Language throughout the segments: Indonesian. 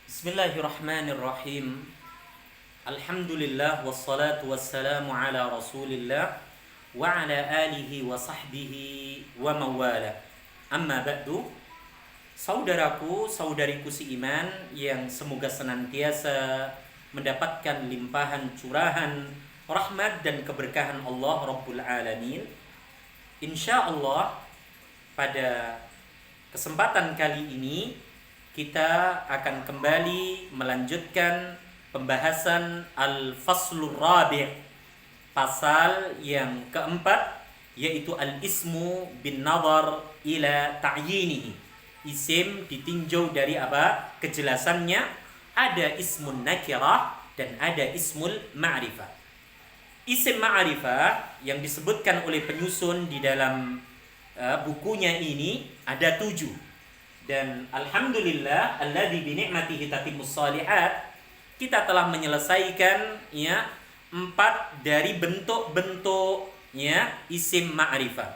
Bismillahirrahmanirrahim. Alhamdulillah wassalatu wassalamu ala Rasulillah wa ala alihi wa sahbihi wa mawala. Amma ba'du. Saudaraku, saudariku seiman yang semoga senantiasa mendapatkan limpahan curahan rahmat dan keberkahan Allah Rabbul Alamin. Insyaallah pada kesempatan kali ini kita akan kembali melanjutkan pembahasan Al-Faslur Rabi', pasal yang keempat, yaitu Al-Ismu bin Nazar ila ta'yinihi. Isim ditinjau dari apa? Kejelasannya. Ada ismun nakirah dan ada ismul ma'rifah. Isim ma'rifah yang disebutkan oleh penyusun di dalam bukunya ini ada 7. Dan alhamdulillah alladzi bi ni'matihi tatimmus shalihat, kita telah menyelesaikan 4 dari bentuk-bentuk isim ma'rifah.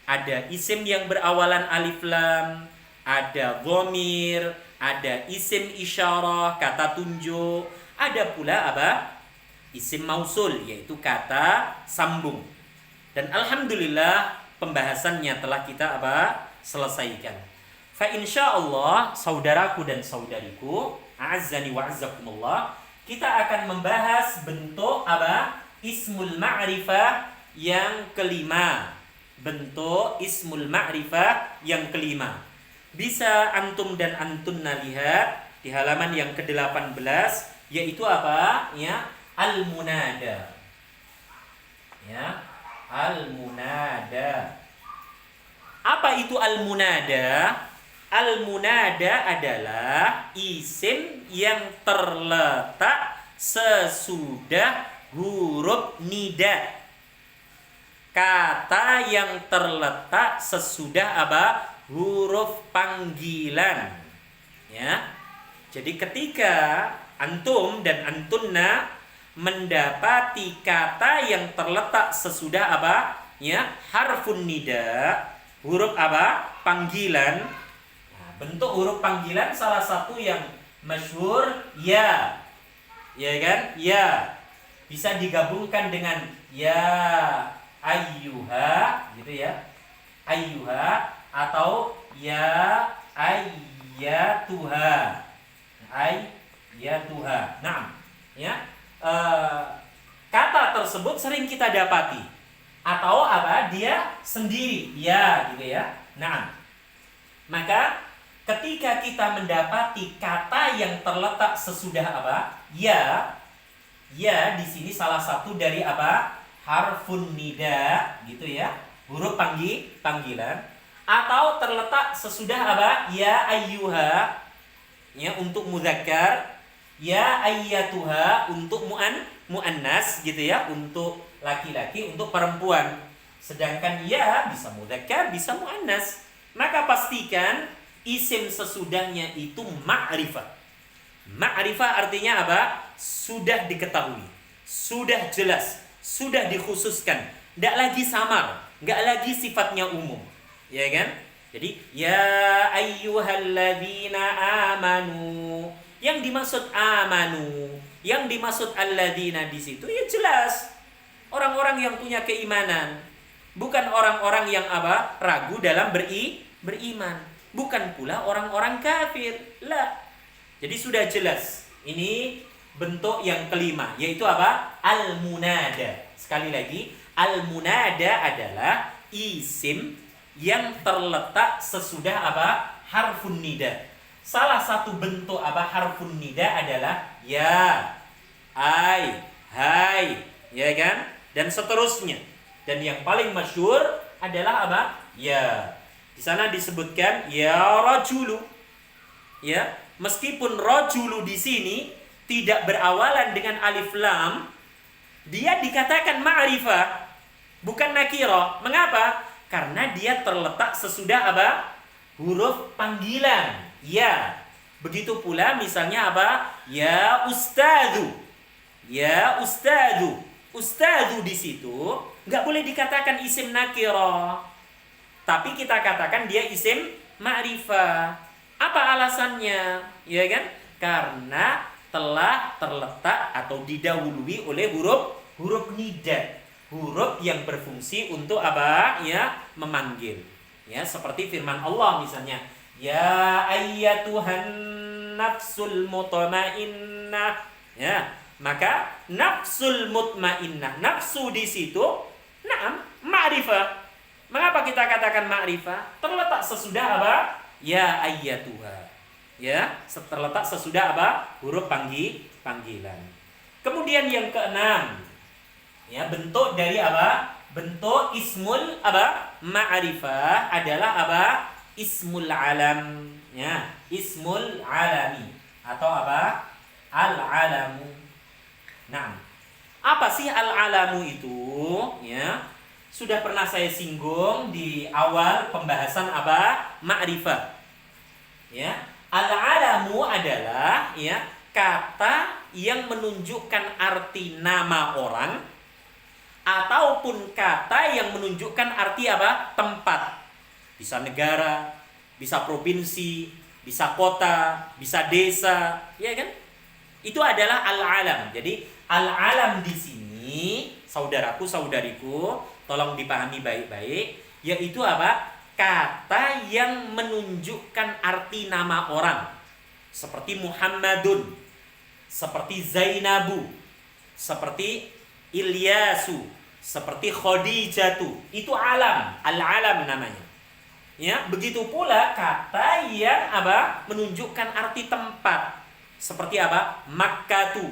Ada isim yang berawalan alif lam, ada dhamir, ada isim isyarah, kata tunjuk, ada pula isim mausul, yaitu kata sambung. Dan alhamdulillah pembahasannya telah kita selesaikan. Fa insyaallah saudaraku dan saudariku, a'azzani wa a'azzakumullah, kita akan membahas bentuk ismul ma'rifah yang kelima. Bentuk ismul ma'rifah yang kelima. Bisa antum dan antunna lihat di halaman yang ke-18, yaitu al-munada. Al-munada. Apa itu al-munada? Al-munada adalah isim yang terletak sesudah huruf nida. Kata yang terletak sesudah huruf panggilan. Jadi ketika antum dan antunna mendapati kata yang terletak sesudah harfun nida, huruf panggilan. Bentuk huruf panggilan salah satu yang masyhur ya kan? Ya. Bisa digabungkan dengan ya ayyuha gitu ya. Ayyuha atau ya ayyatuha. Ayyatuha. Nah, kata tersebut sering kita dapati atau dia sendiri ya gitu ya. Nah, maka ketika kita mendapati kata yang terletak sesudah ya di sini salah satu dari harfun nida gitu ya, huruf panggilan, atau terletak sesudah ya ayyuha untuk mudzakkar, ya ayyatuha untuk muannas gitu ya, untuk laki-laki, untuk perempuan. Sedangkan ya bisa mudzakkar, bisa muannas. Maka pastikan isim sesudahnya itu ma'rifah. Ma'rifah artinya sudah diketahui, sudah jelas, sudah dikhususkan, tidak lagi samar, nggak lagi sifatnya umum, ya kan? Jadi ya ayyuhalladzina amanu, yang dimaksud amanu, yang dimaksud alladzina di situ ya jelas orang-orang yang punya keimanan, bukan orang-orang yang ragu dalam beriman. Bukan pula orang-orang kafir. Lah. Jadi sudah jelas. Ini bentuk yang kelima, yaitu al-munada. Sekali lagi, al-munada adalah isim yang terletak sesudah harfun nida. Salah satu bentuk harfun nida adalah ya, ai, hai, ya kan? Dan seterusnya. Dan yang paling masyhur adalah ya. Di sana disebutkan ya rajulu. Ya, meskipun rajulu di sini tidak berawalan dengan alif lam, dia dikatakan ma'rifah, bukan nakirah. Mengapa? Karena dia terletak sesudah huruf panggilan. Ya. Begitu pula misalnya ya ustadzu. Ya ustadzu. Ustadzu di situ nggak boleh dikatakan isim nakirah, tapi kita katakan dia isim ma'rifah. Apa alasannya? Ya kan? Karena telah terletak atau didahului oleh huruf nida, huruf yang berfungsi untuk apa? Ya, memanggil. Ya, seperti firman Allah misalnya, ya ayyatuhan nafsul mutmainnah. Ya, maka nafsul mutmainnah, nafsu di situ, na'am, ma'rifah. Mengapa kita katakan ma'rifah? Terletak sesudah apa? Ya ayyatuha. Ya, terletak sesudah apa? Huruf panggilan. Kemudian yang keenam, ya, bentuk dari apa? Bentuk ismul apa? Ma'rifah adalah apa? Ismul alam. Ya, ismul alami atau apa? Al-alamu. Nah, apa sih al-alamu itu? Ya, sudah pernah saya singgung di awal pembahasan apa? Ma'rifah. Ya, al-alamu adalah ya kata yang menunjukkan arti nama orang ataupun kata yang menunjukkan arti apa? Tempat. Bisa negara, bisa provinsi, bisa kota, bisa desa, ya kan? Itu adalah al-alam. Jadi al-alam di sini, saudaraku, saudariku, tolong dipahami baik-baik, yaitu apa? Kata yang menunjukkan arti nama orang. Seperti Muhammadun, seperti Zainabu, seperti Ilyasu, seperti Khadijatu. Itu alam, al-alam namanya. Ya, begitu pula kata yang apa? Menunjukkan arti tempat. Seperti apa? Makkatu,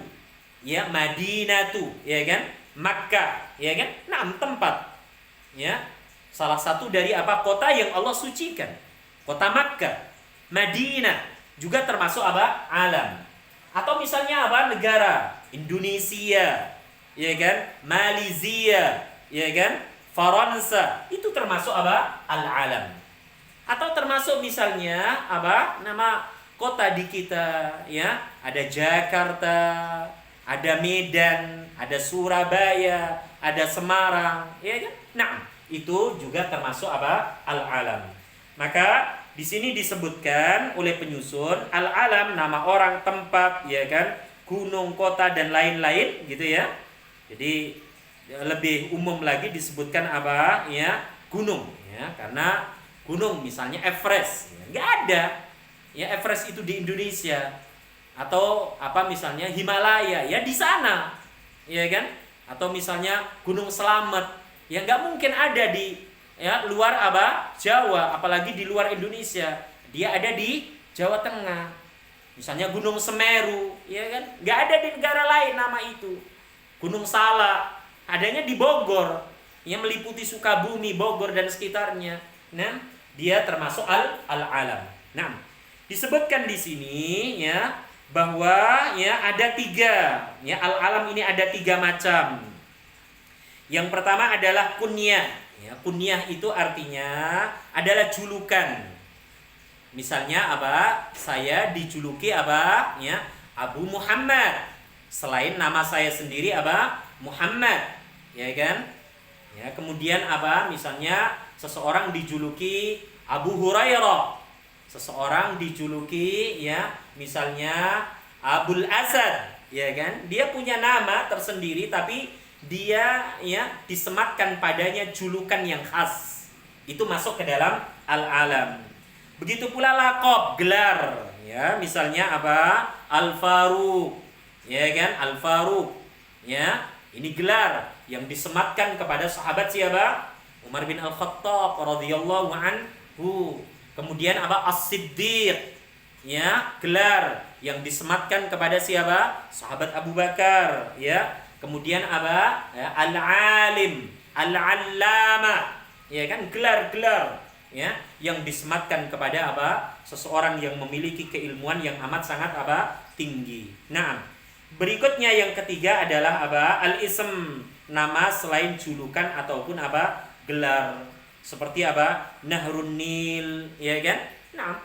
ya, Madinatu, ya kan? Makkah, ya kan? Nah, tempat. Ya. Salah satu dari apa? Kota yang Allah sucikan. Kota Makkah, Madinah juga termasuk apa? Alam. Atau misalnya apa? Negara, Indonesia, ya kan? Malaysia, ya kan? Faransa, itu termasuk apa? Al-alam. Atau termasuk misalnya apa? Nama kota di kita, ya, ada Jakarta, ada Medan, ada Surabaya, ada Semarang, ya kan? Nah, itu juga termasuk apa? Al-alam. Maka di sini disebutkan oleh penyusun al-alam, nama orang, tempat, ya kan? Gunung, kota dan lain-lain, gitu ya. Jadi lebih umum lagi disebutkan apa? Ya, gunung, ya, karena gunung misalnya Everest, ya, nggak ada. Ya, Everest itu di Indonesia. Atau apa misalnya Himalaya, ya di sana, ya kan? Atau misalnya Gunung Slamet, ya nggak mungkin ada di ya luar apa Jawa, apalagi di luar Indonesia. Dia ada di Jawa Tengah. Misalnya Gunung Semeru, ya kan? Nggak ada di negara lain nama itu. Gunung Salak adanya di Bogor, yang meliputi Sukabumi, Bogor dan sekitarnya. Nah, dia termasuk al-alam. Nah, disebutkan di sini ya bahwa ya ada tiga, ya al-alam ini ada tiga macam. Yang pertama adalah kunyah. Ya, kunyah itu artinya adalah julukan. Misalnya apa? Saya dijuluki apa? Ya, Abu Muhammad. Selain nama saya sendiri apa? Muhammad, ya kan? Ya, kemudian apa? Misalnya seseorang dijuluki Abu Hurairah. Seseorang dijuluki ya misalnya Abul Asad, ya kan? Dia punya nama tersendiri tapi dia ya disematkan padanya julukan yang khas. Itu masuk ke dalam al-alam. Begitu pula laqab, gelar, ya, misalnya apa? Al-Faruq, ya kan? Al-Faruq, ya. Ini gelar yang disematkan kepada sahabat siapa? Umar bin Al-Khattab radhiyallahu anhu. Kemudian apa? As-Siddiq, ya, gelar yang disematkan kepada siapa? Sahabat Abu Bakar, ya. Kemudian apa? Ya, Al-Alim, Al-Allama, ya kan? Gelar-gelar, ya, yang disematkan kepada apa? Seseorang yang memiliki keilmuan yang amat sangat apa? Tinggi. Nah, berikutnya yang ketiga adalah apa? Al-ism, nama selain julukan ataupun apa? Gelar. Seperti apa? Nahrun Nil, ya kan? Nah,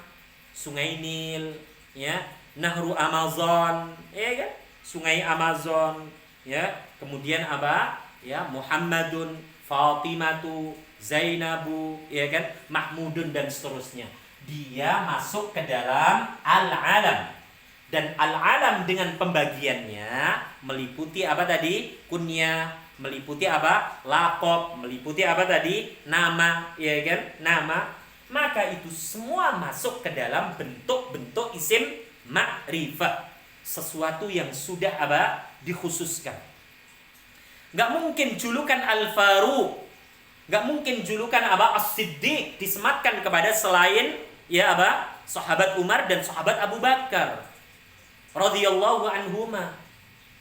Sungai Nil, ya. Nahru Amazon, ya kan? Sungai Amazon, ya. Kemudian apa? Ya, Muhammadun, Fatimatu, Zainabu, ya kan? Mahmudun dan seterusnya. Dia masuk ke dalam al-alam. Dan al-alam dengan pembagiannya meliputi apa tadi? Kunyah, meliputi apa? Laqab, meliputi apa tadi? Nama, ya kan? Nama. Maka itu semua masuk ke dalam bentuk-bentuk isim ma'rifah. Sesuatu yang sudah apa? Dikhususkan. Gak mungkin julukan Al-Faruq, gak mungkin julukan apa? As-Siddiq disematkan kepada selain ya apa? Sahabat Umar dan sahabat Abu Bakar radhiyallahu anhuma.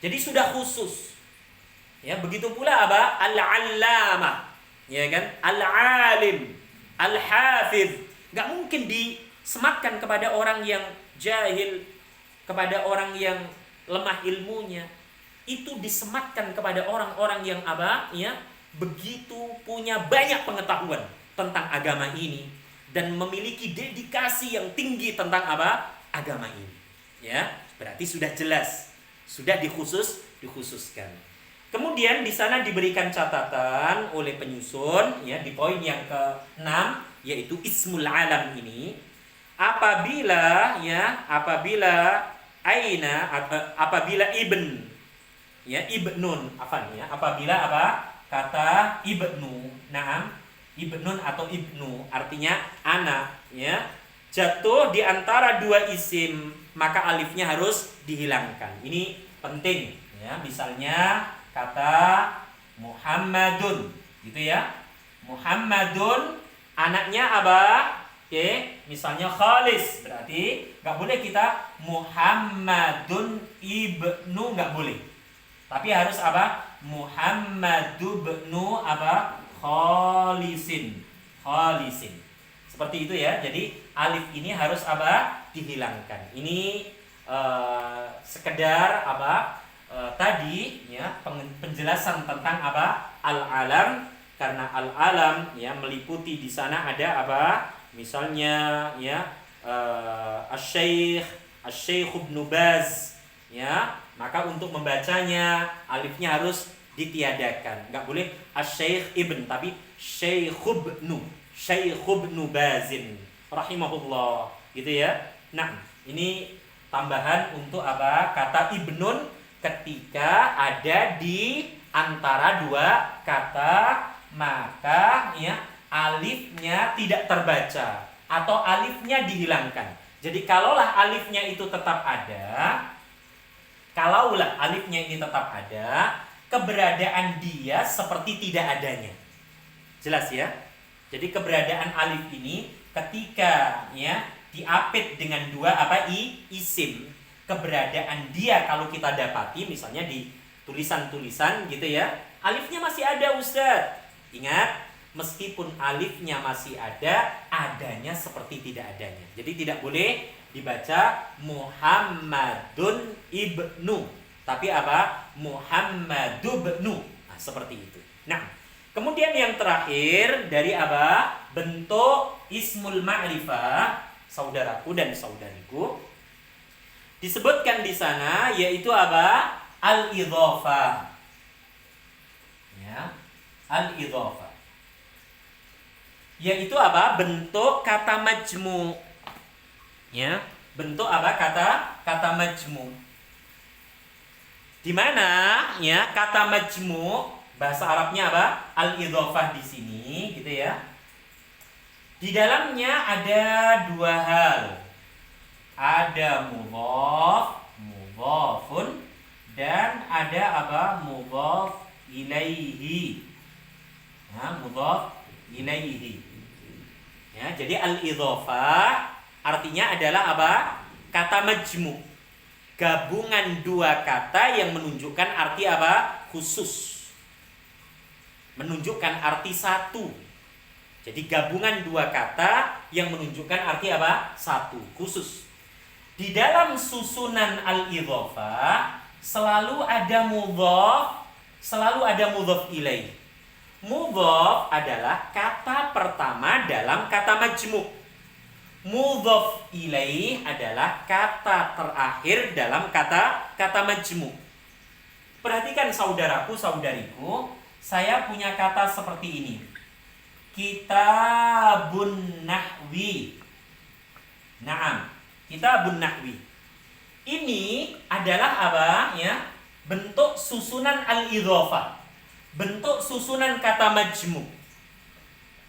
Jadi sudah khusus. Ya, begitu pula apa? Al-Allamah. Ya kan? Al-Alim, Al-Hafiz. Gak mungkin disematkan kepada orang yang jahil, kepada orang yang lemah ilmunya. Itu disematkan kepada orang-orang yang apa? Ya, begitu punya banyak pengetahuan tentang agama ini dan memiliki dedikasi yang tinggi tentang apa? Agama ini. Ya, berarti sudah jelas, sudah dikhususkan. Kemudian di sana diberikan catatan oleh penyusun ya di poin yang ke-6 yaitu ismul alam ini apabila ibn ya ibnun apabila apa kata ibnu ibnun atau ibnu artinya anak ya jatuh di antara dua isim maka alifnya harus dihilangkan. Ini penting ya. Misalnya kata Muhammadun gitu ya. Muhammadun anaknya apa? Oke, misalnya Khalis berarti nggak boleh kita Muhammadun ibnu, nggak boleh. Tapi harus apa? Muhammadu ibnu apa? Khalisin. Seperti itu ya. Jadi alif ini harus apa? Dihilangkan. Ini sekedar apa? Tadi ya penjelasan tentang apa? Al-alam, karena al-alam ya meliputi di sana ada apa? Misalnya ya Asy-Syaikh Ibnu Baz ya, maka untuk membacanya alifnya harus ditiadakan. Enggak boleh Asy-Syaikh Ibn tapi Syekh Ibnu Bazin rahimahullah gitu ya. Nah, ini tambahan untuk apa? Kata ibnun ketika ada di antara dua kata maka ya alifnya tidak terbaca atau alifnya dihilangkan. Jadi kalaulah alifnya itu tetap ada, keberadaan dia seperti tidak adanya. Jelas ya? Jadi keberadaan alif ini ketika ya diapit dengan dua apa isim, keberadaan dia kalau kita dapati misalnya di tulisan-tulisan gitu ya, alifnya masih ada Ustaz. Ingat, meskipun alifnya masih ada, adanya seperti tidak adanya. Jadi tidak boleh dibaca Muhammadun ibnu, tapi apa? Muhammadu ibnu. Nah, seperti itu. Nah, kemudian yang terakhir dari apa? Bentuk ismul ma'rifah, saudaraku dan saudariku. Disebutkan di sana yaitu apa? Al-idhafah. Ya, al-idhafah. Yaitu apa? Bentuk kata majmu'. Ya, bentuk apa? Kata majmu'. Di mana ya kata majmu' bahasa Arabnya apa? Al-idhafah di sini gitu ya. Di dalamnya ada dua hal. Ada mudhaf, mudhafun, dan ada apa? Mudhaf ilaihi. Nah, mudhaf ilaihi. Ya, jadi al-idhafah artinya adalah apa? Kata majmu'. Gabungan dua kata yang menunjukkan arti apa? Khusus. Menunjukkan arti satu. Jadi gabungan dua kata yang menunjukkan arti apa? Satu, khusus. Di dalam susunan al-idhafah selalu ada mudhaf, selalu ada mudhaf ilaih. Mudhaf adalah kata pertama dalam kata majmu'. Mudhaf ilaih adalah kata terakhir dalam kata majmu'. Perhatikan saudaraku, saudariku, saya punya kata seperti ini. Kitabun nahwi. Naam, kitabun nahwi. Ini adalah apa ya? Bentuk susunan al-idhofah. Bentuk susunan kata majmu'.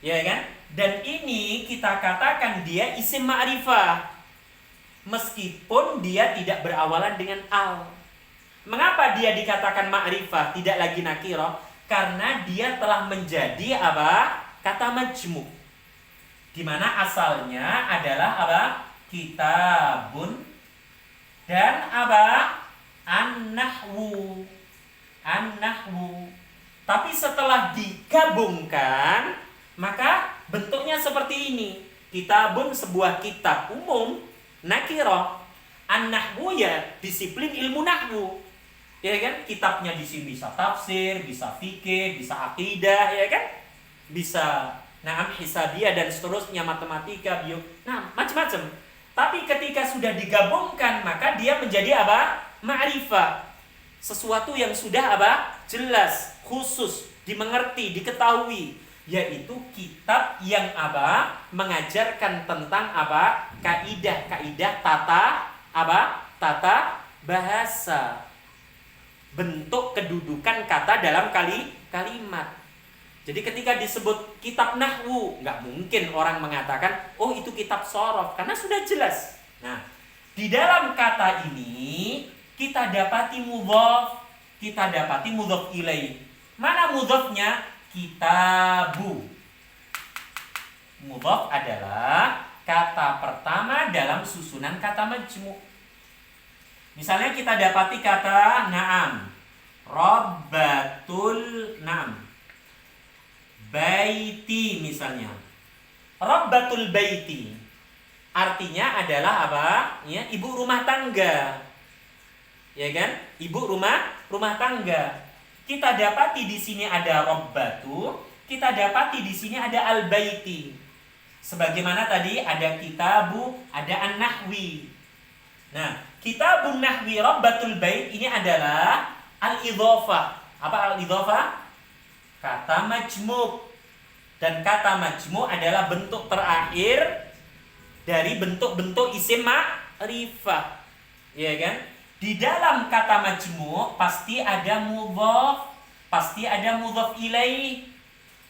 Ya kan? Dan ini kita katakan dia isim ma'rifah. Meskipun dia tidak berawalan dengan al. Mengapa dia dikatakan ma'rifah, tidak lagi nakirah? Karena dia telah menjadi apa? Kata majmu'. Di mana asalnya adalah apa? Kitabun dan apa? An-nahwu. An-nahwu. Tapi setelah digabungkan, maka bentuknya seperti ini. Kitabun sebuah kitab umum, nakirah. An-nahwu ya disiplin ilmu nahwu. Ya kan? Kitabnya di sini bisa tafsir, bisa fikih, bisa akidah, ya kan? Bisa hisabiyah dan seterusnya, matematika, bio. Nah, macam-macam. Tapi ketika sudah digabungkan, maka dia menjadi apa? Ma'rifah. Sesuatu yang sudah apa? Jelas, khusus, dimengerti, diketahui, yaitu kitab yang apa? Mengajarkan tentang apa? Kaidah-kaidah tata bahasa. Bentuk kedudukan kata dalam kalimat. Jadi ketika disebut kitab nahwu, nggak mungkin orang mengatakan, oh itu kitab sorof, karena sudah jelas. Nah, di dalam kata ini kita dapati mudhof, kita dapati mudhof ilaih. Mana mudhofnya? Kitabu. Mudhof adalah kata pertama dalam susunan kata majmu'. Misalnya kita dapati kata na'am, rabbatul na'am, baiti misalnya. Rabbatul baiti artinya adalah apa? Ya, ibu rumah tangga. Ya kan? Ibu rumah tangga. Kita dapati di sini ada rabbatu, kita dapati di sini ada al-baiti. Sebagaimana tadi ada kitabu, ada an-nahwi. Nah, kitabun nahwi rabbatul bait ini adalah al-idhofah. Apa al-idhofah? Kata majmu'. Dan kata majmu' adalah bentuk terakhir dari bentuk-bentuk isim ma'rifah. Ya kan? Di dalam kata majmu' pasti ada mudhof, pasti ada mudhof ilaih.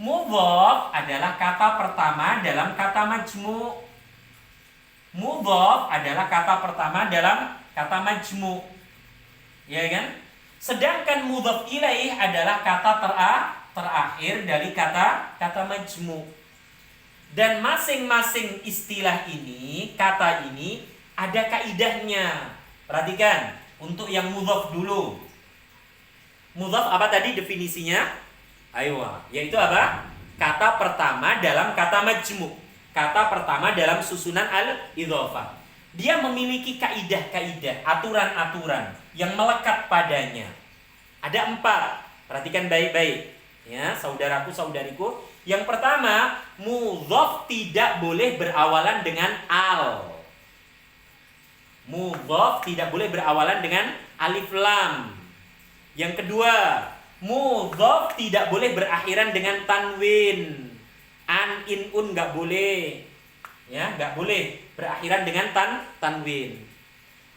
Mudhof adalah kata pertama dalam kata majmu'. Mudhof adalah kata pertama dalam kata majmu'. Ya kan? Sedangkan mudhof ilaih adalah kata terakhir dari kata majmu'. Dan masing-masing istilah ini, kata ini ada kaidahnya. Perhatikan, untuk yang mudhof dulu. Mudhof apa tadi definisinya? Ayo, yaitu apa? Kata pertama dalam kata majmu'. Kata pertama dalam susunan al-idhofah. Dia memiliki kaidah-kaidah, aturan-aturan yang melekat padanya. Ada 4. Perhatikan baik-baik. Ya, saudaraku, saudariku. Yang pertama, mudhof tidak boleh berawalan dengan al. Mudhof tidak boleh berawalan dengan alif lam. Yang kedua, mudhof tidak boleh berakhiran dengan tanwin. An, in, un nggak boleh, ya nggak boleh berakhiran dengan tanwin.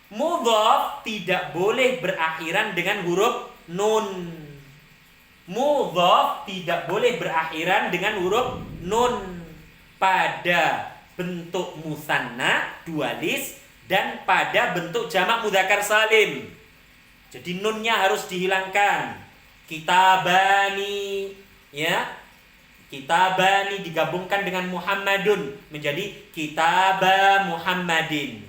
Mudhof tidak boleh berakhiran dengan huruf nun. Mudhof tidak boleh berakhiran dengan huruf nun pada bentuk musanna dualis dan pada bentuk jamak mudzakkar salim. Jadi nunnya harus dihilangkan. Kitabani, ya. Kitabani digabungkan dengan Muhammadun menjadi kitaba Muhammadin.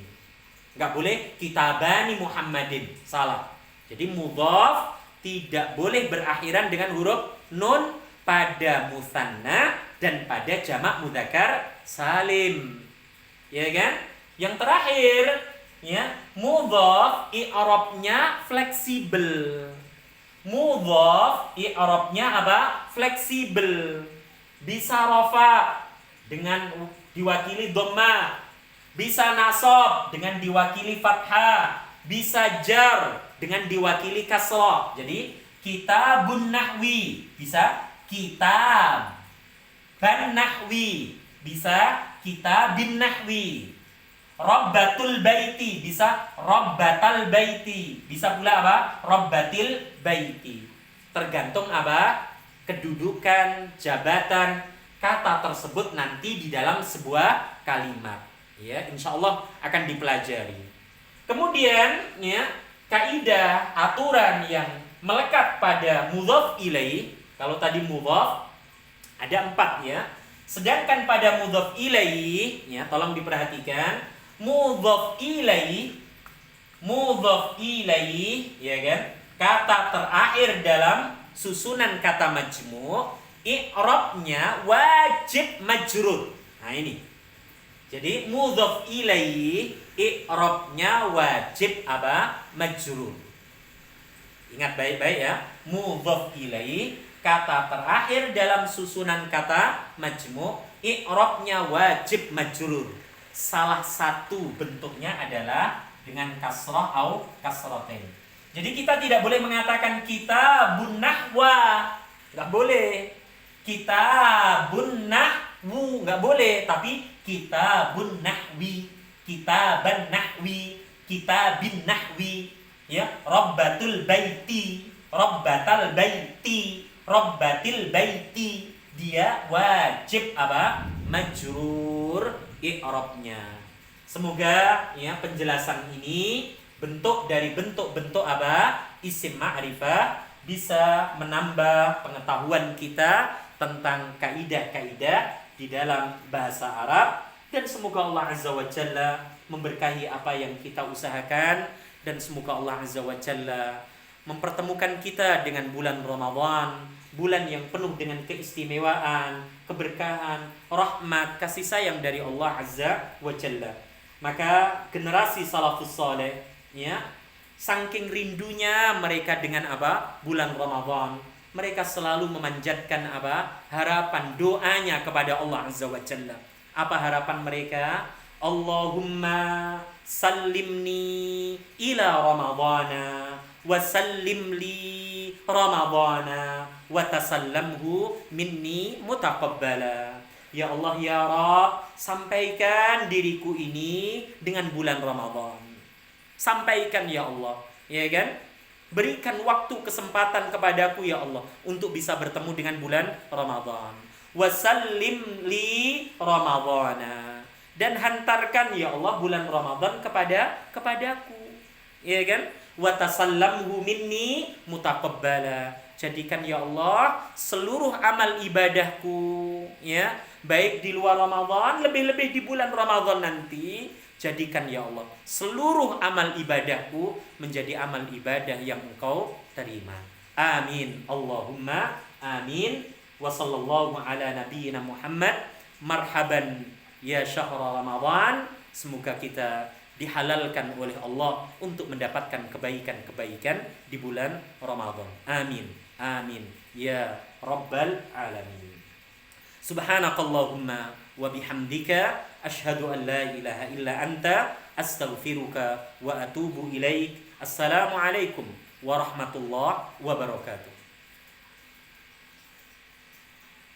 Enggak boleh kitabani Muhammadin. Salah. Jadi mudhof tidak boleh berakhiran dengan huruf nun pada musanna dan pada jamak mudzakkar salim. Ya kan? Yang terakhir, ya, mudhof i'rabnya fleksibel. Mudhof i'rabnya apa? Fleksibel. Bisa rafa dengan diwakili dhamma, bisa nasab dengan diwakili fathah, bisa jar dengan diwakili kasrah. Jadi kitabun nahwi bisa kitab ban nahwi, bisa kitabin nahwi. Rabbatul baiti, bisa rabbatal baiti, bisa pula apa? Rabbatil baiti. Tergantung apa? Kedudukan, jabatan kata tersebut nanti di dalam sebuah kalimat. Ya, insya Allah akan dipelajari. Kemudian, ya, kaidah aturan yang melekat pada mudhaf ilaih. Kalau tadi mudhaf ada 4 ya. Sedangkan pada mudhaf ilaih, ya, tolong diperhatikan. Mudhaf ilaih, ya kan? Kata terakhir dalam susunan kata majmu', i'rabnya wajib majrur. Nah, ini. Jadi mudhaf ilaih, i'rabnya wajib apa? Majrur. Ingat baik-baik ya. Mudhaf ilaih, kata terakhir dalam susunan kata majmu', i'rabnya wajib majrur. Salah satu bentuknya adalah dengan kasrah atau kasratain. Jadi kita tidak boleh mengatakan kitabun nahwa, nggak boleh. Kitabun nahwu, nggak boleh. Tapi kitabun nahwi, kitaban nahwi, kitabin nahwi, ya, rabbatul baiti, rabbatal baiti, rabbatil baiti. Dia wajib apa? Majrur i'rabnya. Semoga ya penjelasan ini bentuk dari bentuk-bentuk apa? Isim ma'rifah bisa menambah pengetahuan kita tentang kaidah-kaidah di dalam bahasa Arab, dan semoga Allah Azza wa Jalla memberkahi apa yang kita usahakan, dan semoga Allah Azza wa Jalla mempertemukan kita dengan bulan Ramadan, bulan yang penuh dengan keistimewaan, keberkahan, rahmat, kasih sayang dari Allah Azza wa Jalla. Maka generasi salafus saleh, ya, saking rindunya mereka dengan apa? Bulan Ramadan. Mereka selalu memanjatkan apa? Harapan, doanya kepada Allah Azza wa Jalla. Apa harapan mereka? Allahumma sallimni ila Ramadana wa sallim li Ramadana wa tasallamhu minni mutaqabbala. Ya Allah, ya Rabb, sampaikan diriku ini dengan bulan Ramadan. Sampaikan ya Allah, ya kan? Berikan waktu kesempatan kepadaku ya Allah untuk bisa bertemu dengan bulan Ramadan. Wa sallim li Ramadana. Dan hantarkan ya Allah bulan Ramadan kepadaku. Ya kan? Wa tasallamhu minni mutaqabbala. Jadikan ya Allah seluruh amal ibadahku, ya, baik di luar Ramadan, lebih-lebih di bulan Ramadan nanti, jadikan ya Allah seluruh amal ibadahku menjadi amal ibadah yang Engkau terima. Amin. Allahumma amin. Wa sallallahu ala nabiyyina Muhammad. Marhaban ya syahr Ramadan. Semoga kita dihalalkan oleh Allah untuk mendapatkan kebaikan-kebaikan di bulan Ramadan. Amin. Amin ya rabbal alamin. Subhanakallahumma wa bihamdika asyhadu an la ilaha illa anta astaghfiruka wa atubu ilaik. Assalamualaikum warahmatullahi wabarakatuh.